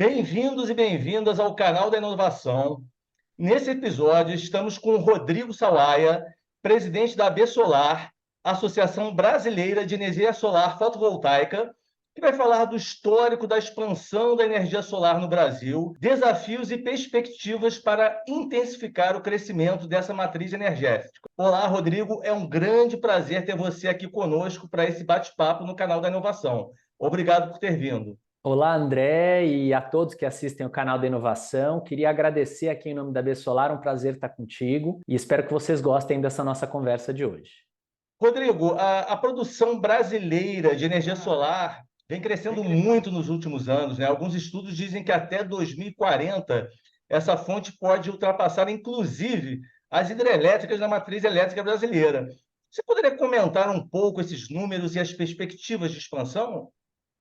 Bem-vindos e bem-vindas ao canal da Inovação. Nesse episódio, estamos com o Rodrigo Sawaia, presidente da AB Solar, Associação Brasileira de Energia Solar Fotovoltaica, que vai falar do histórico da expansão da energia solar no Brasil, desafios e perspectivas para intensificar o crescimento dessa matriz energética. Olá, Rodrigo, é um grande prazer ter você aqui conosco para esse bate-papo no canal da Inovação. Obrigado por ter vindo. Olá, André, e a todos que assistem o canal da Inovação. Queria agradecer aqui em nome da AB Solar, um prazer estar contigo e espero que vocês gostem dessa nossa conversa de hoje. Rodrigo, a produção brasileira de energia solar vem crescendo muito nos últimos anos, né? Alguns estudos dizem que até 2040 essa fonte pode ultrapassar, inclusive, as hidrelétricas da matriz elétrica brasileira. Você poderia comentar um pouco esses números e as perspectivas de expansão?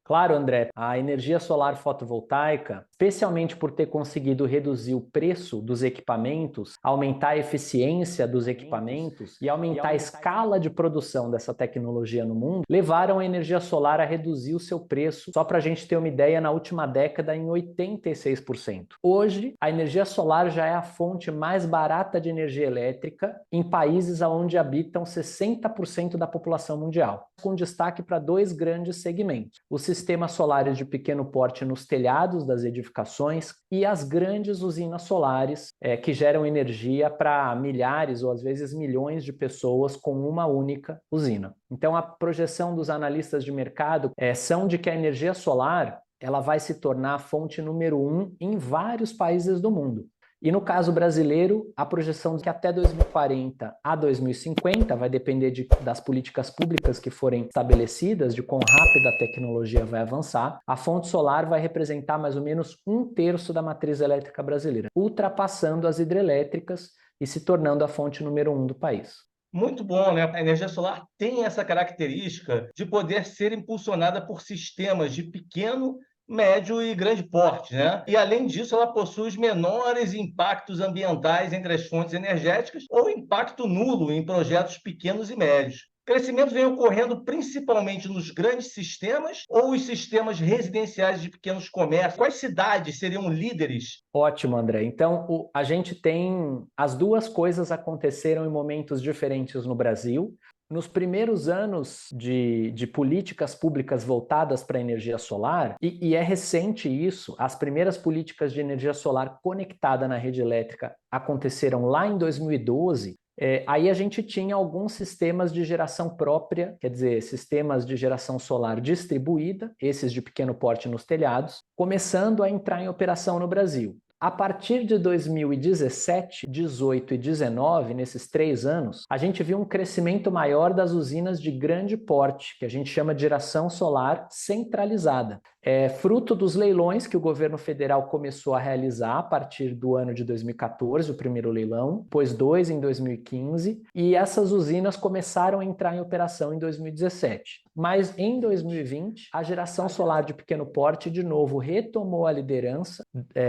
Claro, André, a energia solar fotovoltaica, especialmente por ter conseguido reduzir o preço dos equipamentos, aumentar a eficiência dos equipamentos e aumentar a escala de produção dessa tecnologia no mundo, levaram a energia solar a reduzir o seu preço, só para a gente ter uma ideia, na última década em 86%. Hoje, a energia solar já é a fonte mais barata de energia elétrica em países onde habitam 60% da população mundial, com destaque para dois grandes segmentos: os sistemas solares de pequeno porte nos telhados das edificações e as grandes usinas solares que geram energia para milhares ou às vezes milhões de pessoas com uma única usina. Então a projeção dos analistas de mercado são de que a energia solar ela vai se tornar a fonte número 1 em vários países do mundo. E no caso brasileiro, a projeção de que até 2040 a 2050, vai depender das políticas públicas que forem estabelecidas, de quão rápida a tecnologia vai avançar, a fonte solar vai representar mais ou menos 1/3 da matriz elétrica brasileira, ultrapassando as hidrelétricas e se tornando a fonte número 1 do país. Muito bom, né? A energia solar tem essa característica de poder ser impulsionada por sistemas de pequeno, médio e grande porte, né? E, além disso, ela possui os menores impactos ambientais entre as fontes energéticas ou impacto nulo em projetos pequenos e médios. O crescimento vem ocorrendo principalmente nos grandes sistemas ou os sistemas residenciais de pequenos comércios? Quais cidades seriam líderes? Ótimo, André. Então, a gente tem as duas coisas aconteceram em momentos diferentes no Brasil. Nos primeiros anos de políticas públicas voltadas para a energia solar, e é recente isso, as primeiras políticas de energia solar conectada na rede elétrica aconteceram lá em 2012, aí a gente tinha alguns sistemas de geração própria, quer dizer, sistemas de geração solar distribuída, esses de pequeno porte nos telhados, começando a entrar em operação no Brasil. A partir de 2017, 18 e 19, nesses 3 anos, a gente viu um crescimento maior das usinas de grande porte, que a gente chama de geração solar centralizada. É fruto dos leilões que o governo federal começou a realizar a partir do ano de 2014, o primeiro leilão, depois 2 em 2015, e essas usinas começaram a entrar em operação em 2017. Mas em 2020, a geração solar de pequeno porte, de novo, retomou a liderança.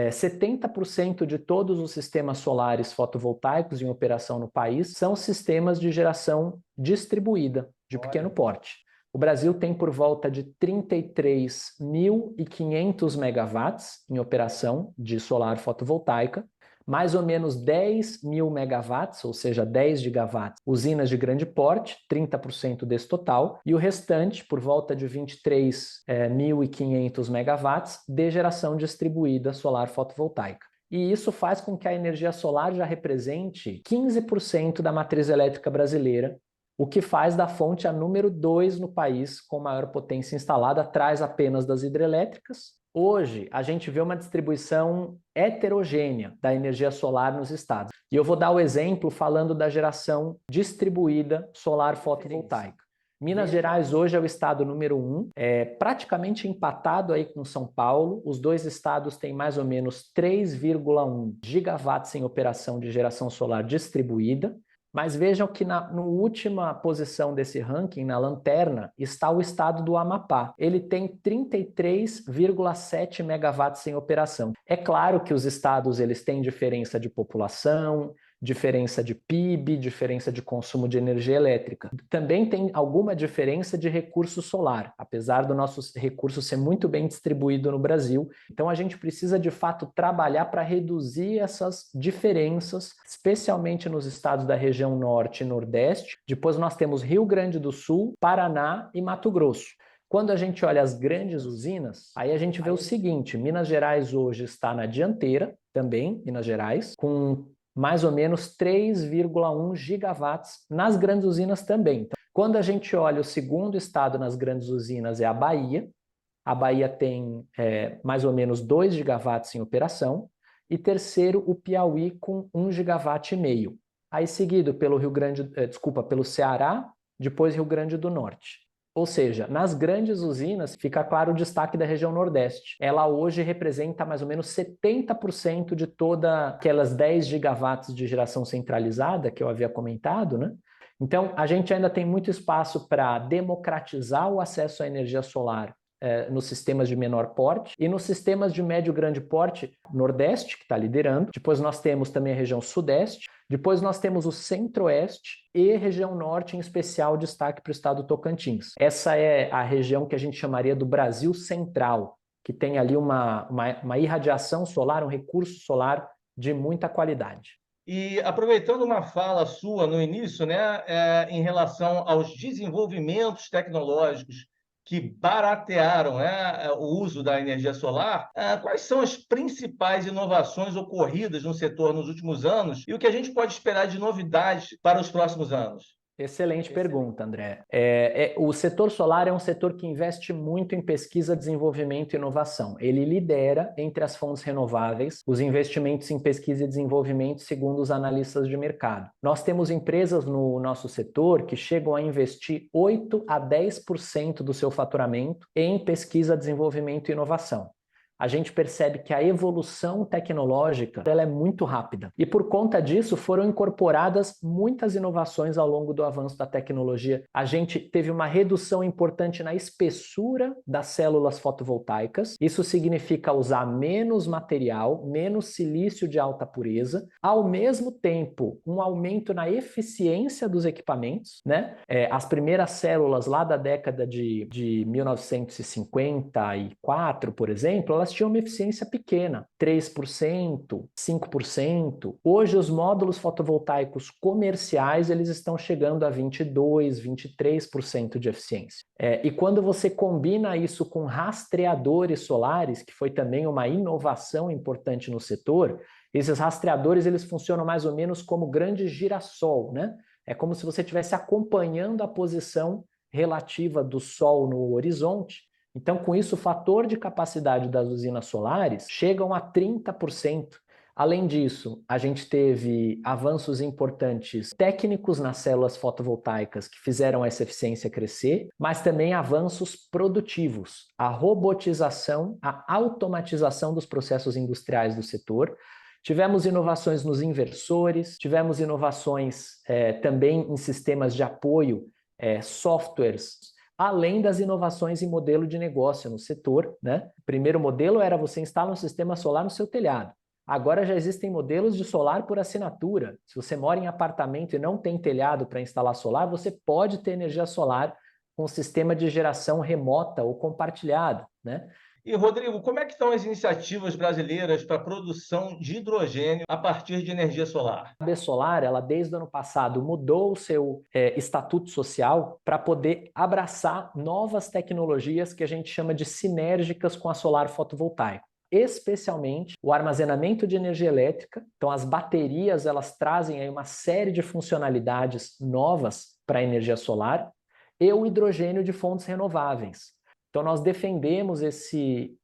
70% de todos os sistemas solares fotovoltaicos em operação no país são sistemas de geração distribuída, de pequeno porte. O Brasil tem por volta de 33.500 megawatts em operação de solar fotovoltaica, mais ou menos 10 mil megawatts, ou seja, 10 gigawatts, usinas de grande porte, 30% desse total, e o restante, por volta de 23.500 megawatts, de geração distribuída solar fotovoltaica. E isso faz com que a energia solar já represente 15% da matriz elétrica brasileira, o que faz da fonte a número 2 no país com maior potência instalada, atrás apenas das hidrelétricas. Hoje, a gente vê uma distribuição heterogênea da energia solar nos estados. E eu vou dar o exemplo falando da geração distribuída solar fotovoltaica. Minas Gerais hoje é o estado número 1, praticamente empatado aí com São Paulo. Os dois estados têm mais ou menos 3,1 gigawatts em operação de geração solar distribuída. Mas vejam que na última posição desse ranking, na lanterna, está o estado do Amapá. Ele tem 33,7 megawatts em operação. É claro que os estados eles têm diferença de população, diferença de PIB, diferença de consumo de energia elétrica. Também tem alguma diferença de recurso solar, apesar do nosso recurso ser muito bem distribuído no Brasil. Então a gente precisa de fato trabalhar para reduzir essas diferenças, especialmente nos estados da região norte e nordeste. Depois nós temos Rio Grande do Sul, Paraná e Mato Grosso. Quando a gente olha as grandes usinas, aí a gente vê o seguinte: Minas Gerais hoje está na dianteira, também Minas Gerais, com mais ou menos 3,1 gigawatts nas grandes usinas também. Então, quando a gente olha o segundo estado nas grandes usinas é a Bahia tem mais ou menos 2 gigawatts em operação, e terceiro o Piauí com 1,5 gigawatt. Aí seguido pelo pelo Ceará, depois Rio Grande do Norte. Ou seja, nas grandes usinas fica claro o destaque da região Nordeste. Ela hoje representa mais ou menos 70% de todas aquelas 10 gigawatts de geração centralizada que eu havia comentado, né? Então, a gente ainda tem muito espaço para democratizar o acesso à energia solar nos sistemas de menor porte e nos sistemas de médio e grande porte, Nordeste, que está liderando. Depois nós temos também a região Sudeste. Depois nós temos o Centro-Oeste e região Norte, em especial destaque para o estado Tocantins. Essa é a região que a gente chamaria do Brasil Central, que tem ali uma irradiação solar, um recurso solar de muita qualidade. E aproveitando uma fala sua no início, né, em relação aos desenvolvimentos tecnológicos que baratearam, né, o uso da energia solar, quais são as principais inovações ocorridas no setor nos últimos anos e o que a gente pode esperar de novidades para os próximos anos? Excelente pergunta, André. O setor solar é um setor que investe muito em pesquisa, desenvolvimento e inovação. Ele lidera entre as fontes renováveis os investimentos em pesquisa e desenvolvimento, segundo os analistas de mercado. Nós temos empresas no nosso setor que chegam a investir 8 a 10% do seu faturamento em pesquisa, desenvolvimento e inovação. A gente percebe que a evolução tecnológica ela é muito rápida. E por conta disso foram incorporadas muitas inovações ao longo do avanço da tecnologia. A gente teve uma redução importante na espessura das células fotovoltaicas. Isso significa usar menos material, menos silício de alta pureza, ao mesmo tempo um aumento na eficiência dos equipamentos, né? As primeiras células lá da década de 1954, por exemplo, elas tinham uma eficiência pequena, 3%, 5%. Hoje os módulos fotovoltaicos comerciais eles estão chegando a 22%, 23% de eficiência. E quando você combina isso com rastreadores solares, que foi também uma inovação importante no setor, esses rastreadores eles funcionam mais ou menos como grande girassol, né? É como se você estivesse acompanhando a posição relativa do Sol no horizonte. Então, com isso, o fator de capacidade das usinas solares chegam a 30%. Além disso, a gente teve avanços importantes técnicos nas células fotovoltaicas que fizeram essa eficiência crescer, mas também avanços produtivos, a robotização, a automatização dos processos industriais do setor. Tivemos inovações nos inversores, tivemos inovações também em sistemas de apoio, softwares, além das inovações em modelo de negócio no setor, né? O primeiro modelo era você instalar um sistema solar no seu telhado. Agora já existem modelos de solar por assinatura. Se você mora em apartamento e não tem telhado para instalar solar, você pode ter energia solar com sistema de geração remota ou compartilhado, né? E, Rodrigo, como é que estão as iniciativas brasileiras para a produção de hidrogênio a partir de energia solar? A Solar, ela desde o ano passado mudou o seu estatuto social para poder abraçar novas tecnologias que a gente chama de sinérgicas com a solar fotovoltaica. Especialmente o armazenamento de energia elétrica. Então as baterias elas trazem aí uma série de funcionalidades novas para a energia solar e o hidrogênio de fontes renováveis. Então, nós defendemos esse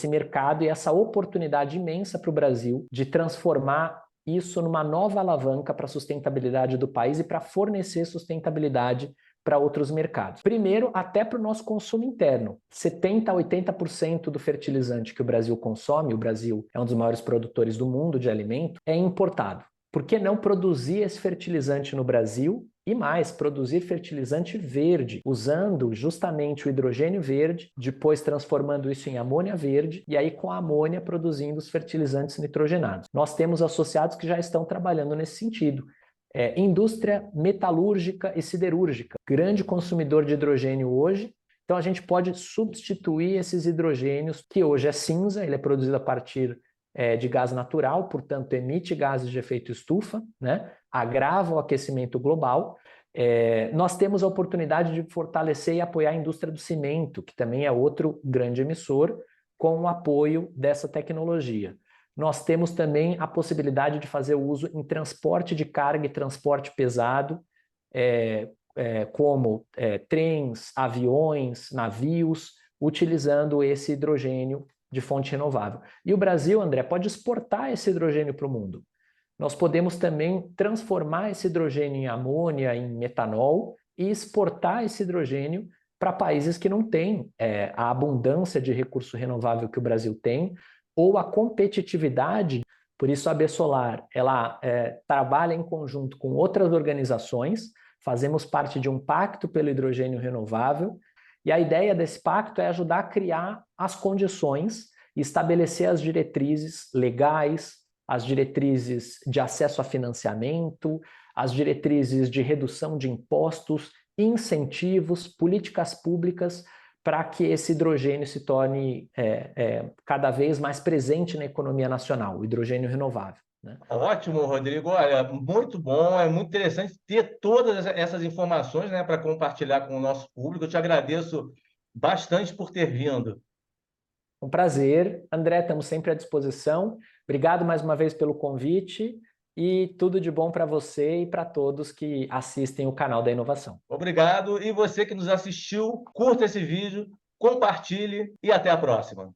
mercado e essa oportunidade imensa para o Brasil de transformar isso numa nova alavanca para a sustentabilidade do país e para fornecer sustentabilidade para outros mercados. Primeiro, até para o nosso consumo interno. 70% a 80% do fertilizante que o Brasil consome, o Brasil é um dos maiores produtores do mundo de alimento, é importado. Por que não produzir esse fertilizante no Brasil e mais, produzir fertilizante verde, usando justamente o hidrogênio verde, depois transformando isso em amônia verde, e aí com a amônia produzindo os fertilizantes nitrogenados. Nós temos associados que já estão trabalhando nesse sentido. Indústria metalúrgica e siderúrgica, grande consumidor de hidrogênio hoje. Então a gente pode substituir esses hidrogênios, que hoje é cinza, ele é produzido a partir de gás natural, portanto emite gases de efeito estufa, né? Agrava o aquecimento global. Nós temos a oportunidade de fortalecer e apoiar a indústria do cimento, que também é outro grande emissor, com o apoio dessa tecnologia. Nós temos também a possibilidade de fazer uso em transporte de carga e transporte pesado, como trens, aviões, navios, utilizando esse hidrogênio de fonte renovável. E o Brasil, André, pode exportar esse hidrogênio para o mundo. Nós podemos também transformar esse hidrogênio em amônia, em metanol, e exportar esse hidrogênio para países que não têm a abundância de recurso renovável que o Brasil tem, ou a competitividade. Por isso a Absolar, ela trabalha em conjunto com outras organizações, fazemos parte de um pacto pelo hidrogênio renovável, e a ideia desse pacto é ajudar a criar as condições e estabelecer as diretrizes legais, as diretrizes de acesso a financiamento, as diretrizes de redução de impostos, incentivos, políticas públicas para que esse hidrogênio se torne cada vez mais presente na economia nacional, o hidrogênio renovável, né? Ótimo, Rodrigo. Olha, muito bom, é muito interessante ter todas essas informações, né, para compartilhar com o nosso público. Eu te agradeço bastante por ter vindo. Um prazer. André, estamos sempre à disposição. Obrigado mais uma vez pelo convite e tudo de bom para você e para todos que assistem o canal da Inovação. Obrigado. E você que nos assistiu, curta esse vídeo, compartilhe e até a próxima.